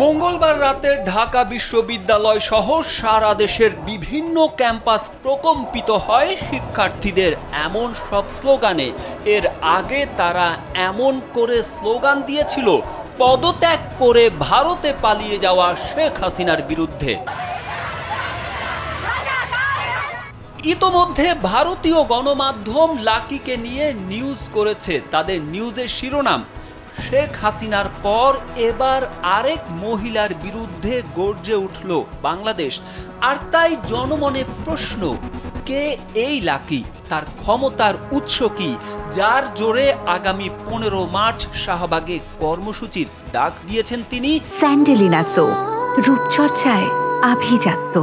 মঙ্গলবার রাতে ঢাকা বিশ্ববিদ্যালয় সহ সারা দেশের বিভিন্ন ক্যাম্পাস প্রকম্পিত হয় শিক্ষার্থীদের এমন সব স্লোগানে। এর আগে তারা এমন করে স্লোগান দিয়েছিল পদত্যাগ করে ভারতে পালিয়ে যাওয়া শেখ হাসিনার বিরুদ্ধে। ইতোমধ্যে ভারতীয় গণমাধ্যম লাকিকে নিয়ে নিউজ করেছে। তাদের নিউজের শিরোনাম, শেখ হাসিনার পর এবার আরেক মহিলার বিরুদ্ধে গর্জে উঠল বাংলাদেশ। আর তাই জনমনে প্রশ্ন, কে এই লাকি? তার ক্ষমতার উৎস কি, যার জোরে আগামী 15 মার্চ শাহবাগে কর্মসূচির ডাক দিয়েছেন তিনি? স্যান্ডেলিনা সো, রূপচর্চায় আভিজাত্য।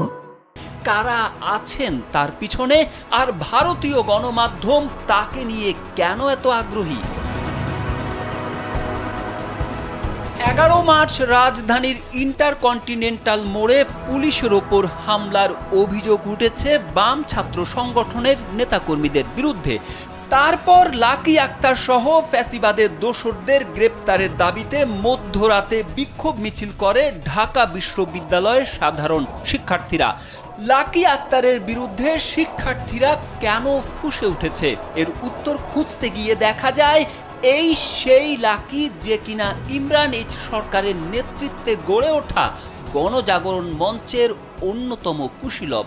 কারা আছেন তার পিছনে, আর ভারতীয় গণমাধ্যম তাকে নিয়ে কেন এত আগ্রহী? 11 মার্চ রাজধানীর ইন্টারকন্টিনেন্টাল মোড়ে পুলিশের ওপর হামলার অভিযোগ উঠেছে বাম ছাত্র সংগঠনের নেতাকর্মীদের বিরুদ্ধে। তারপর লাকি আক্তার সহ ফ্যাসিবাদের দোসরদের গ্রেপ্তারের দাবিতে মধ্যরাতে বিক্ষোভ মিছিল করে ঢাকা বিশ্ববিদ্যালয়ের সাধারণ শিক্ষার্থীরা। লাকি আক্তারের বিরুদ্ধে শিক্ষার্থীরা কেন ফুঁসে উঠেছে, এর উত্তর খুঁজতে গিয়ে দেখা যায় এই সেই লাকি যে কিনা ইমরান এইচ সরকারের নেতৃত্বে গড়ে ওঠা গণজাগরণ মঞ্চের অন্যতম কুশীলব।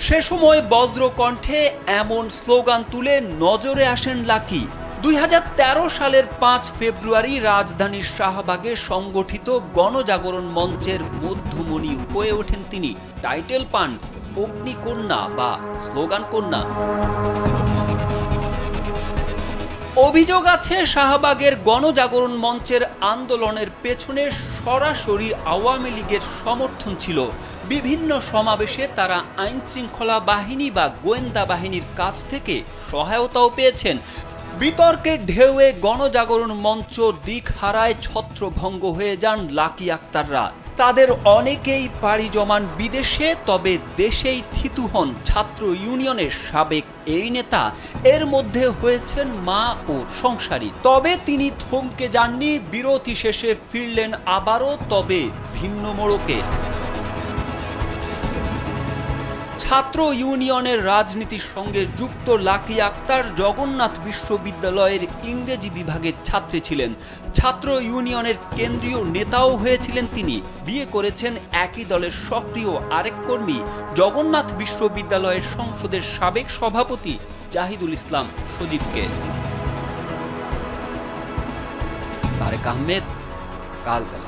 সে সময় বজ্রকণ্ঠে এমন স্লোগান তুলে নজরে আসেন লাকি। 2013 সালের 5 ফেব্রুয়ারি রাজধানীর শাহবাগে সংগঠিত গণজাগরণ মঞ্চের মধ্যমণি হয়ে ওঠেন তিনি। টাইটেল পান অগ্নিকন্যা বা স্লোগান কন্যা। অভিযোগ আছে শহীদ গণজাগরণ মঞ্চের আন্দোলনের পেছনে সরাসরি আওয়ামী লীগের সমর্থন ছিল। বিভিন্ন সমাবেশে তারা আইন শৃঙ্খলা বাহিনী বা গোয়েন্দা বাহিনীর কাছ থেকে সহায়তাও পেয়েছেন। বিতর্কের ঢেউয়ে গণজাগরণ মঞ্চ দিক হারায়, ছত্রভঙ্গ হয়ে যান লাকি আক্তাররা। তাদের অনেকেই পাড়ি জমান বিদেশে, তবে দেশেই থিতু হন ছাত্র ইউনিয়নের সাবেক এই নেতা। এর মধ্যে হয়েছেন মা ও সংসারী। তবে তিনি থমকে যাননি, বিরতি শেষে ফিরলেন আবারও, তবে ভিন্ন মোড়কে। ছাত্র ইউনিয়নের রাজনীতির সঙ্গে যুক্ত লাকি আক্তার জগন্নাথ বিশ্ববিদ্যালয়ের ইংরেজি বিভাগের ছাত্রী ছিলেন। ছাত্র ইউনিয়নের কেন্দ্রীয় নেতাও হয়েছিলেন তিনি। বিয়ে করেছেন একই দলের সক্রিয় আরেক কর্মী, জগন্নাথ বিশ্ববিদ্যালয়ের সংসদের সাবেক সভাপতি জাহিদুল ইসলাম সজীবকে। তারেক আহমেদ, কালবেলা।